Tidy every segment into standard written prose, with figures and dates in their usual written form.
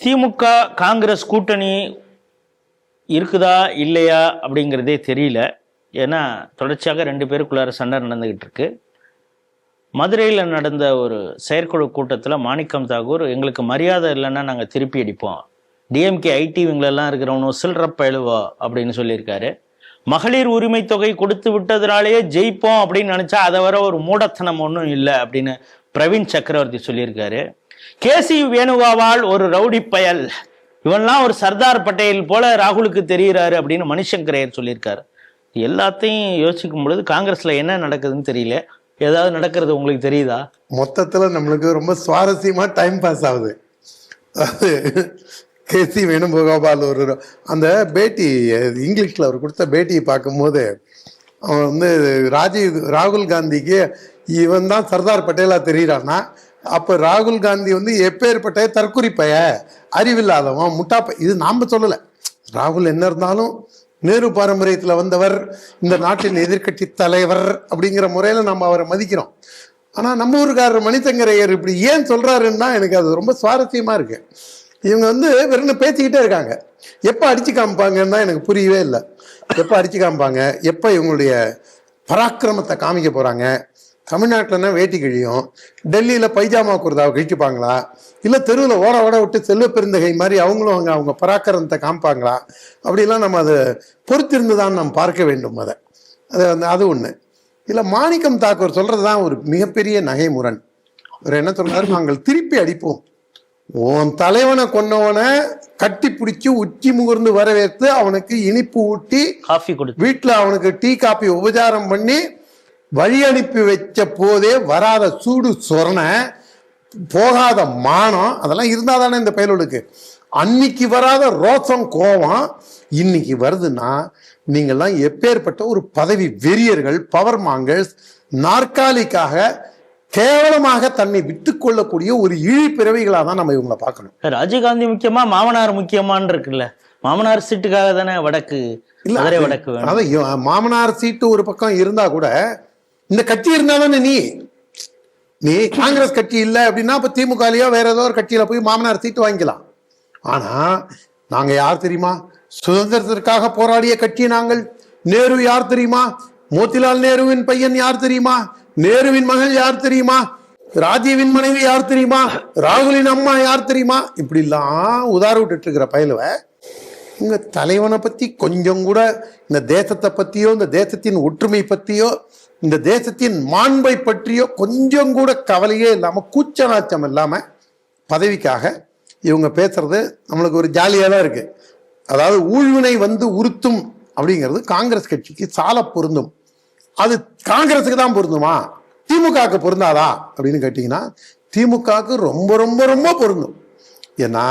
திமுக காங்கிரஸ் கூட்டணி இருக்குதா இல்லையா அப்படிங்கிறதே தெரியல. ஏன்னா தொடர்ச்சியாக 2 பேருக்குள்ளார சண்டை நடந்துகிட்டு இருக்கு. மதுரையில் நடந்த ஒரு செயற்குழு கூட்டத்தில் மாணிக்கம் தாகூர் எங்களுக்கு மரியாதை இல்லைன்னா நாங்கள் திருப்பி அடிப்போம், டிஎம்கே ஐடி விங்களெல்லாம் இருக்கிறவனும் சில்றப்ப எழுவா அப்படின்னு சொல்லியிருக்காரு. மகளிர் உரிமை தொகை கொடுத்து விட்டதுனாலேயே ஜெயிப்போம் அப்படின்னு நினச்சா அதை வர ஒரு மூடத்தனம் ஒன்றும் இல்லை அப்படின்னு பிரவீன் சக்கரவர்த்தி சொல்லியிருக்காரு. கேசி வேணுகோபால் ஒரு ரவுடி பயல், இவன்லாம் ஒரு சர்தார் பட்டேல் போல ராகுலுக்கு தெரிகிறாரு அப்படின்னு மணிசங்கரையர் சொல்லியிருக்காரு. எல்லாத்தையும் யோசிக்கும் பொழுது காங்கிரஸ்ல என்ன நடக்குதுன்னு தெரியல. ஏதாவது நடக்கிறது உங்களுக்கு தெரியுதா? மொத்தத்துல நம்மளுக்கு ரொம்ப சுவாரஸ்யமா டைம் பாஸ் ஆகுது. அது கேசி வேணுகோபால் ஒரு அந்த பேட்டி இங்கிலீஷ்ல அவர் கொடுத்த பேட்டியை பார்க்கும்போது அவன் வந்து ராகுல் காந்திக்கு இவன் தான் சர்தார் பட்டேலா தெரிகிறான்னா, அப்போ ராகுல் காந்தி வந்து எப்பேற்பட்ட தற்குறிப்பைய, அறிவில்லாதவன், முட்டாப்ப. இது நாம் சொல்லலை. ராகுல் என்ன இருந்தாலும் நேரு பாரம்பரியத்தில் வந்தவர், இந்த நாட்டின் எதிர்கட்சி தலைவர் அப்படிங்கிற முறையில் நம்ம அவரை மதிக்கிறோம். ஆனால் நம்ம ஊருக்காரர் மணிசங்கரையர் இப்படி ஏன் சொல்கிறாருன்னா எனக்கு அது ரொம்ப சுவாரஸ்யமாக இருக்கு. இவங்க வந்து வெறும் பேசிக்கிட்டே இருக்காங்க. எப்போ அடிச்சு காமிப்பாங்கன்னு தான் எனக்கு புரியவே இல்லை. எப்போ அடிச்சு காமிப்பாங்க, எப்போ இவங்களுடைய பராக்கிரமத்தை காமிக்க போகிறாங்க? தமிழ்நாட்டில்னா வேட்டி கிழியும், டெல்லியில் பைஜாமா குர்தாவை கழிச்சுப்பாங்களா, இல்லை தெருவில் ஓட ஓட விட்டு செல்வ பெருந்தகை மாதிரி அவங்களும் அவங்க பராக்கிரமத்தை காமிப்பாங்களா? அப்படிலாம் நம்ம அதை பொறுத்திருந்து தான் நாம் பார்க்க வேண்டும். அது ஒன்று. இல்லை, மாணிக்கம் தாக்கூர் சொல்கிறது தான் ஒரு மிகப்பெரிய நகைமுரண். அவர் என்ன சொல்றாரு, நாங்கள் திருப்பி அடிப்போம். உன் தலைவனை கொன்னவனை கட்டி பிடிச்சி உச்சி முகர்ந்து வரவேற்று அவனுக்கு இனிப்பு ஊட்டி காஃபி கொடுத்து வீட்டில் அவனுக்கு டீ காப்பி உபச்சாரம் பண்ணி வழி அனுப்பி வச்ச போதே வராத சூடு சொரண, போகாத மானம், அதெல்லாம் இருந்தால் தானே இந்த பயலுக்கு. அன்னைக்கு வராத ரோசம் கோபம் இன்னைக்கு வருதுன்னா நீங்கள்லாம் எப்பேற்பட்ட ஒரு பதவி வெறியர்கள், பவர் மாங்கர்ஸ், நாற்காலிக்காக கேவலமாக தன்னை விட்டு கொள்ளக்கூடிய ஒரு இழி பிறவிகளாக தான் நம்ம இவங்களை பார்க்கணும். ராஜீவ்காந்தி முக்கியமா, மாமனார் முக்கியமானு இருக்குல்ல. மாமனார் சீட்டுக்காக தானே வடக்கு இல்லை வடக்கு. அதான் மாமனார் சீட்டு ஒரு பக்கம் இருந்தா கூட இந்த கட்சி இருந்தா தானே நீ காங்கிரஸ் கட்சி இல்லை அப்படின்னா இப்ப திமுகலையோ வேற ஏதோ ஒரு கட்சியில போய் மாமனார் சீட்டு வாங்கிக்கலாம். ஆனா நாங்க யார் தெரியுமா? சுதந்திரத்திற்காக போராடிய கட்சி நாங்கள். நேரு யார் தெரியுமா? மோதிலால் நேருவின் பையன் யார் தெரியுமா? நேருவின் மகள் யார் தெரியுமா? ராஜீவின் மனைவி யார் தெரியுமா? ராகுலின் அம்மா யார் தெரியுமா? இப்படிலாம் உதார விட்டுட்டு இருக்கிற பயலுவ உங்க தலைவனை பத்தி கொஞ்சம் கூட, இந்த தேசத்தை பத்தியோ, இந்த தேசத்தின் ஒற்றுமை பத்தியோ, இந்த தேசத்தின் மாண்பை பற்றியோ கொஞ்சம் கூட கவலையே இல்லாம, கூச்ச நாச்சம் இல்லாம பதவிக்காக இவங்க பேசுறது நம்மளுக்கு ஒரு ஜாலியாக தான் இருக்கு. அதாவது ஊழ்வினை வந்து உறுத்தும் அப்படிங்கிறது காங்கிரஸ் கட்சிக்கு சால பொருந்தும். அது காங்கிரஸுக்கு தான் பொருந்துமா, திமுகவுக்கு பொருந்தாதா அப்படின்னு கேட்டீங்கன்னா திமுகவுக்கு ரொம்ப ரொம்ப ரொம்ப பொருந்தும். ஏன்னா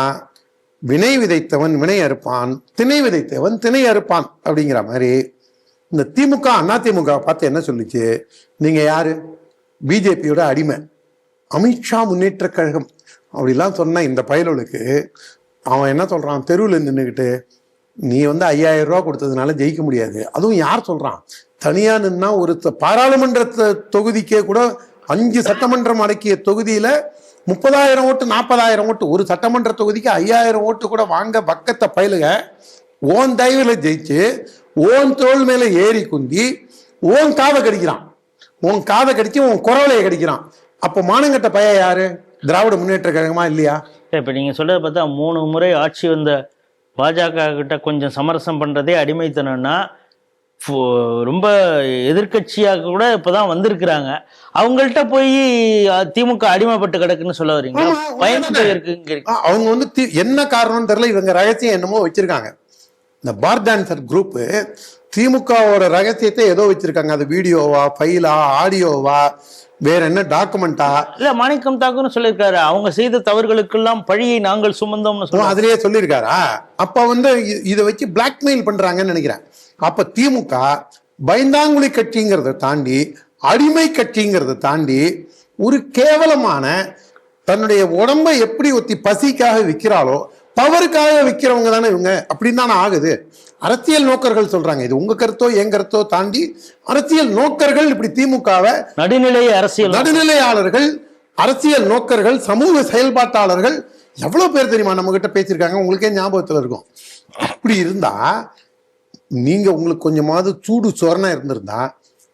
வினை விதைத்தவன் வினை அறுப்பான், திணை விதைத்தவன் திணை அறுப்பான் அப்படிங்கிற மாதிரி இந்த திமுக அதிமுக பார்த்து என்ன சொல்லிச்சு, நீங்க யாரு? பிஜேபியோட அடிமை, அமித்ஷா முன்னேற்ற கழகம் அப்படிலாம் சொன்ன இந்த பயலுக்கு அவன் என்ன சொல்றான், தெருவில் நின்றுக்கிட்டு நீ வந்து 5000 ரூபா கொடுத்ததுனால ஜெயிக்க முடியாது. அதுவும் யார் சொல்றான்? தனியா நின்னா ஒரு பாராளுமன்ற தொகுதிக்கே கூட 5 சட்டமன்றம் அடக்கிய தொகுதியில 30,000 ஓட்டு 40,000 ஓட்டு, ஒரு சட்டமன்ற தொகுதிக்கு 5,000 ஓட்டு கூட வாங்க பக்கத்தை பயலுக ஓன் தயவுல ஜெயிச்சு ஓன் தோல் மேல ஏறி குந்தி ஓன் காதை கடிக்கிறான், உன் காதை கடிச்சு உன் குரவலையை கடிக்கிறான். அப்போ மானங்கட்ட பைய யாரு? திராவிட முன்னேற்ற கழகமா இல்லையா? இப்ப நீங்க சொல்றத பார்த்தா 3 முறை ஆட்சி வந்த பாஜக கிட்ட கொஞ்சம் சமரசம் பண்றதே அடிமைத்தனம்னா, ரொம்ப எதிர்கட்சியாக கூட இப்பதான் வந்திருக்கிறாங்க. அவங்கள்ட்ட போய் திமுக அடிமைப்பட்டு கிடக்குன்னு சொல்ல வரீங்க? அவங்க வந்து என்ன காரணம்னு தெரியல, இவங்க ரகசியம் என்னமோ வச்சிருக்காங்க. இந்த பார் டான்சர் குரூப் திமுகவோட ரகசியத்தை ஏதோ வச்சிருக்காங்க. அது வீடியோவா, ஃபைலா, ஆடியோவா, வேற என்ன டாக்குமெண்டா? இல்ல, மாணிக்கம் தாக்கூர் சொல்லியிருக்காரு, அவங்க செய்த தவறுகளுக்கெல்லாம் பழியை நாங்கள் சுமந்தோம்னு அதுலயே சொல்லியிருக்காரா? அப்ப வந்து இதை வச்சு பிளாக்மெயில் பண்றாங்கன்னு நினைக்கிறேன். அப்ப திமுக பயந்தாங்குழி கட்சிங்கிறத தாண்டி, அடிமை கட்சிங்கிறத தாண்டி ஒரு கேவலமான, தன்னுடைய உடம்பை எப்படி ஒத்தி பசிக்காக விற்கிறாளோ பவருக்காக விற்கிறவங்க தானே இவங்க. அப்படின்னு தானே ஆகுது. அரசியல் நோக்கர்கள் சொல்றாங்க, இது உங்க கருத்தோ என் கருத்தோ தாண்டி அரசியல் நோக்கர்கள் இப்படி திமுகவை நடுநிலையாளர்கள், அரசியல் நோக்கர்கள், சமூக செயல்பாட்டாளர்கள் எவ்வளவு பேர் தெரியுமா நம்ம கிட்ட பேசியிருக்காங்க, உங்களுக்கே ஞாபகத்துல இருக்கும். அப்படி இருந்தா நீங்க உங்களுக்கு கொஞ்சமாவது சூடு சொரணை இருந்திருந்தா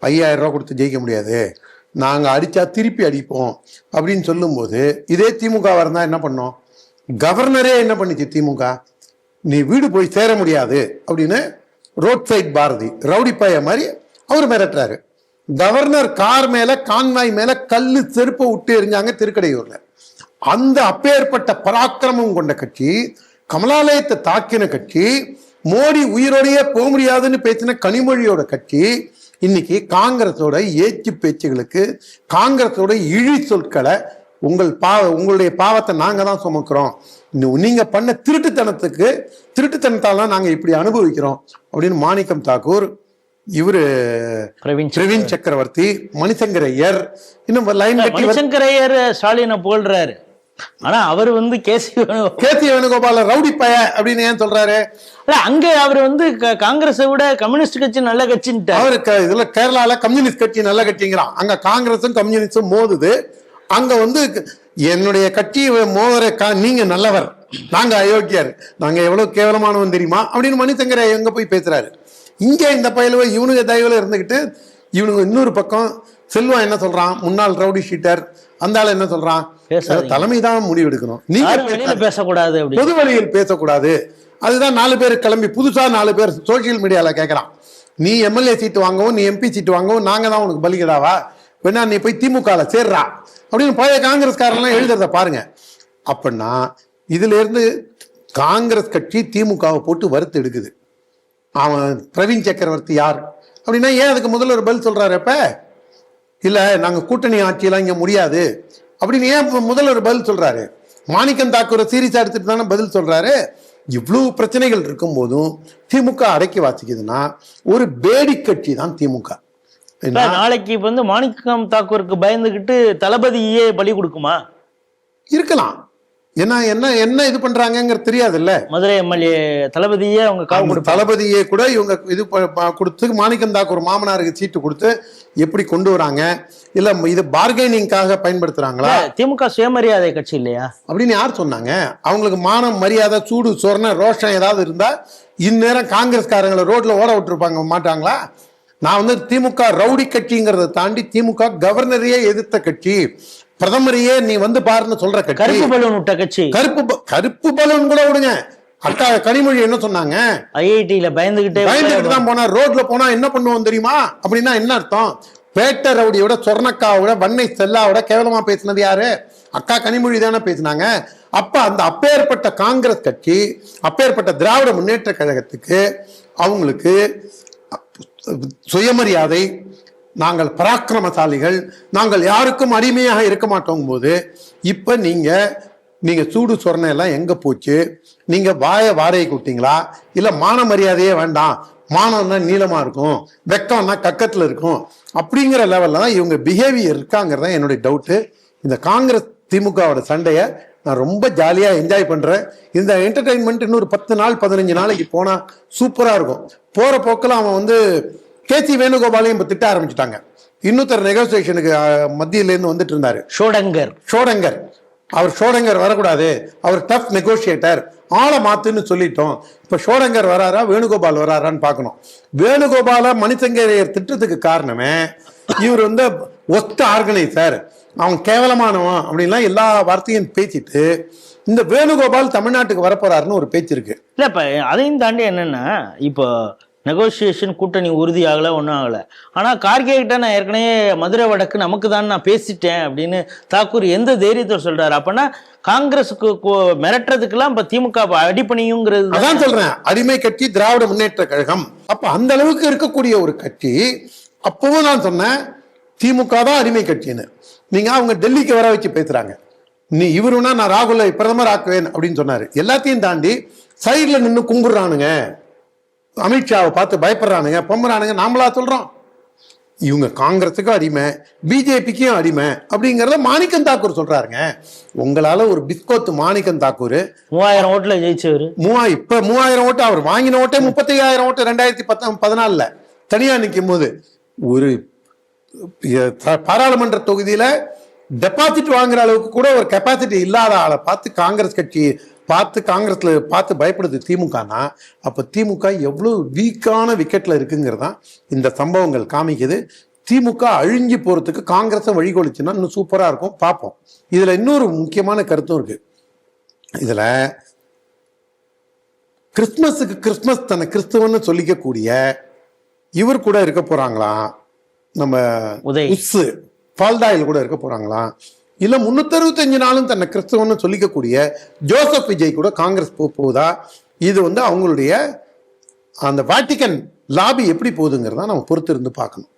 5000 ரூபாய் கொடுத்து ஜெயிக்க முடியாது, நாங்க அடிச்சா திருப்பி அடிப்போம் அப்படின்னு சொல்லும்போது, இதே திமுக இருந்தா என்ன பண்ணோம்? கவர்னரே என்ன பண்ணிச்சு திமுக, நீ வீடு போய் சேர முடியாது அப்படின்னு ரோட் சைட் பாரதி ரவுடி பைய மாதிரி அவர் மிரட்டுறாரு. கவர்னர் கார் மேல கான்வாய் மேல கல்லு செருப்பை விட்டு எரிஞ்சாங்க திருக்கடையூர்ல. அந்த அப்பேற்பட்ட பராக்கிரமம் கொண்ட கட்சி, கமலாலயத்தை தாக்கின கட்சி, மோடி உயிரோடையே போக முடியாதுன்னு பேசின கனிமொழியோட கட்சி, இன்னைக்கு காங்கிரஸோட ஏச்சு பேச்சுகளுக்கு, காங்கிரஸோட இழி சொற்களை, உங்களுடைய பாவத்தை நாங்க தான் சுமக்கிறோம், நீங்க பண்ண திருட்டுத்தனத்தால நாங்க இப்படி அனுபவிக்கிறோம் அப்படின்னு மாணிக்கம் தாக்கூர், இவரு பிரவீன் சக்கரவர்த்தி, மணிசங்கர் ஐயர், இன்னும் லைன் மணிசங்கர் ஐயர் ஸ்டாலினை போல்றாரு. ஆனா அவர் கேசி வேணுகோபால ரவுடி பய அப்படின்னு ஏன் சொல்றாரு? அங்க அவர் காங்கிரஸை விட கம்யூனிஸ்ட் கட்சி நல்ல கட்சின்னு அவருக்கு இதுல கேரளால கம்யூனிஸ்ட் கட்சி நல்ல கட்சிங்கிறான். அங்க காங்கிரஸும் கம்யூனிஸ்டும் மோதுது. அங்க என்னுடைய கட்சி மோதர நீங்க நல்லவர், நாங்க அயோக்கியர், நாங்க எவ்வளவு கேவலமானவன் தெரியுமா அப்படின்னு மணிசங்கர் எங்க போய் பேசுறாரு. இங்க இந்த பயிலுவ இவனுங்க தயவுல இருந்துகிட்டு இவனுங்க இன்னொரு பக்கம் செல்வா என்ன சொல்றான், முன்னாள் ரவுடி ஷீட்டர் அந்த ஆள் என்ன சொல்றான், தலைமைதான் முடிவெடுக்கணும், நீங்க பேசக்கூடாது, பொது வழியில் பேசக்கூடாது. அதுதான் 4 பேர் கிளம்பி புதுசா 4 பேர் சோசியல் மீடியால கேட்கறான், நீ எம்எல்ஏ சீட்டு வாங்கவும் நீ எம்பி சீட்டு வாங்கவும் நாங்க தான் உனக்கு பலிகடாவா, வேணா நீ போய் திமுகல சேர்றா அப்படின்னு பழைய காங்கிரஸ்காரெல்லாம் எழுதுறத பாருங்க. அப்படின்னா இதுல இருந்து காங்கிரஸ் கட்சி திமுகவை போட்டு வறுத்து எடுக்குது. அவன் பிரவீன் சக்கரவர்த்தி யார் அப்படின்னா ஏன் அதுக்கு முதல்ல ஒரு பதில் சொல்றாரு, இப்ப இல்ல நாங்க கூட்டணி ஆட்சியெல்லாம் இங்க முடியாது அப்படின்னு ஏன் முதல்ல ஒரு பதில் சொல்றாரு? மாணிக்கம் தாக்கூரை சீரியஸா எடுத்துட்டு தானே பதில் சொல்றாரு. இவ்வளவு பிரச்சனைகள் இருக்கும் போதும் திமுக அடக்கி வாசிக்குதுன்னா ஒரு பேடி கட்சி தான் திமுக. நாளைக்கு மாணிக்கம் தாக்கூருக்கு பயந்துகிட்டு தளபதியே பலி கொடுக்குமா? இருக்கலாம். என்ன என்ன என்ன இது பண்றாங்கிறது தெரியாதுல்ல. மதுரை எம்எல்ஏ தளபதியே அவங்க தளபதியே கூட இவங்க இது கொடுத்து மாணிக்கம் தாக்கூர் மாமனாருக்கு சீட்டு கொடுத்து எப்படி கொண்டு வராங்க, இல்ல இது பார்கெனிங்காக பயன்படுத்துறாங்களா? திமுக சுயமரியாதை கட்சி இல்லையா அப்படின்னு யார் சொன்னாங்க? அவங்களுக்கு மானம் மரியாதை சூடு சொரண ரோஷம் ஏதாவது இருந்தா இந்நேரம் காங்கிரஸ்காரங்களை ரோட்ல ஓட விட்டுருப்பாங்க மாட்டாங்களா? நான் திமுக ரவுடி கட்சிங்கிறத தாண்டி திமுக கவர்னரையே எதிர்த்த கட்சி, பிரதமரையே நீ பாருன்னு சொல்ற கட்சி, கருப்பு பலூன் விட்ட கட்சி. கருப்பு பலூன் கூட விடுங்க. அக்கா கனிமொழி என்ன சொன்னாங்க? ஐஐடியில பயந்துகிட்டு தான் போனா, ரோட்ல போனா என்ன பண்ணுவோம் தெரியுமா அப்படின்னா என்ன அர்த்தம்? பேட்ட ரவுடியோட சொர்ணக்காவோட வன்னை செல்லாவோட கேவலமா பேசினது யாரு? அக்கா கனிமொழி தானே பேசினாங்க. அப்ப அந்த அப்பேற்பட்ட காங்கிரஸ் கட்சி, அப்பேற்பட்ட திராவிட முன்னேற்ற கழகத்துக்கு அவங்களுக்கு சுயமரியாதை, நாங்கள் பராக்கிரமசாலிகள், நாங்கள் யாருக்கும் அடிமையாக இருக்க மாட்டோம் போது இப்ப நீங்க சூடு சொரணை எல்லாம் எங்க போச்சு? நீங்க வாடகை கொடுத்தீங்களா, இல்ல மான மரியாதையே வேண்டாம், மானம்னா நீளமா இருக்கும், வெக்கம்னா கக்கத்துல இருக்கும் அப்படிங்கிற லெவல்ல தான் இவங்க பிஹேவியர் இருக்காங்கிறத என்னுடைய டவுட்டு. இந்த காங்கிரஸ் திமுகவோட சண்டையை நான் ரொம்ப ஜாலியா என்ஜாய் பண்றேன். இந்த என்டர்டைன்மெண்ட் இன்னொரு 10 நாள் 15 நாளைக்கு போனா சூப்பரா இருக்கும். போற போக்கில் அவன் கேசி வேணுகோபாலையும் இப்ப திட்ட ஆரம்பிச்சுட்டாங்க. இன்னொருத்தர் நெகோசியேஷனுக்கு மத்தியில இருந்து வந்துட்டு இருந்தாரு, ஷோடங்கர். அவர் ஷோடங்கர் வரக்கூடாது, அவர் டஃப் நெகோசியேட்டர், ஆளை மாத்துன்னு சொல்லிட்டோம். இப்ப ஷோடங்கர் வராரா வேணுகோபால் வராரான்னு பார்க்கணும். வேணுகோபால மணிசங்கரையர் திட்டத்துக்கு காரணமே இவர் ஒஸ்ட் ஆர்கனைசர், அவன் கேவலமானவன் அப்படின்லாம் எல்லா வார்த்தையும் பேசிட்டு இந்த வேணுகோபால் தமிழ்நாட்டுக்கு வரப்போறாருன்னு ஒரு பேச்சு இருக்கு. இல்ல இப்ப அதையும் தாண்டி என்னன்னா, இப்போ நெகோசியேஷன் கூட்டணி உறுதி ஆகலை, ஒன்றும் ஆகலை. ஆனால் கார்கே கிட்ட நான் ஏற்கனவே மதுரை வடக்கு நமக்கு தான் நான் பேசிட்டேன் அப்படின்னு தாக்கூர் எந்த தைரியத்தை சொல்றாரு? அப்பனா காங்கிரஸுக்கு மிரட்டுறதுக்கெல்லாம் இப்ப திமுக அடிப்பணியுங்கிறது அதான் சொல்றேன். அடிமை கட்சி திராவிட முன்னேற்ற கழகம். அப்ப அந்த அளவுக்கு இருக்கக்கூடிய ஒரு கட்சி. அப்பவும் நான் சொன்னேன் திமுக தான் அடிமை கட்சின்னு. நீங்க அவங்க டெல்லிக்கு வர வச்சு பேசுறாங்க. நீ இவருனா நான் ராகுலை பிரதமர் ஆக்குவேன் அப்படின்னு சொன்னாரு. எல்லாத்தையும் தாண்டி சைட்ல நின்று கும்பிடுறானுங்க, அமித்ஷாவை பார்த்து பயப்படுறானுங்க, பொம்புறானுங்க. நாமளா சொல்றோம்? இவங்க காங்கிரஸுக்கும் அடிமை, பிஜேபிக்கும் அடிமை அப்படிங்கறத மாணிக்கம் தாக்கூர் சொல்றாருங்க. உங்களால ஒரு பிஸ்கோத்து மாணிக்கம் தாக்கூர் 3000 ஓட்டுல ஜெயிச்சவர். இப்ப 3000 ஓட்டு, அவர் வாங்கின ஓட்டே 35,000 ஓட்டு 2014 தனியா நிற்கும் போது. ஒரு பாராளுமன்ற தொகுதியில டெபாசிட் வாங்குற அளவுக்கு கூட ஒரு கெப்பாசிட்டி இல்லாத ஆளை பார்த்து காங்கிரஸ் கட்சி காங்கிரஸ்ல பார்த்து பயப்படுது திமுகனா, அப்ப திமுக எவ்வளவு வீக்கான விக்கெட்ல இருக்குங்கிறதான் இந்த சம்பவங்கள் காமிக்குது. திமுக அழிஞ்சு போறதுக்கு காங்கிரஸை வழிகொலிச்சுன்னா இன்னும் சூப்பரா இருக்கும், பார்ப்போம். இதுல இன்னொரு முக்கியமான கருத்தும் இருக்கு. இதுல கிறிஸ்மஸ் தன்னை கிறிஸ்துவன்னு சொல்லிக்கக்கூடிய இவர் கூட இருக்க போறாங்களா, நம்ம உஸ்ஸு பால்டாயில் கூட இருக்க போறாங்களா, இல்ல 365 நாளும் தன்னை கிறிஸ்தவன்னு சொல்லிக்கக்கூடிய ஜோசப் விஜய் கூட காங்கிரஸ் போகுதா? இது அவங்களுடைய அந்த வாட்டிக்கன் லாபி எப்படி போகுதுங்கிறதா நம்ம பொறுத்து இருந்து பார்க்கணும்.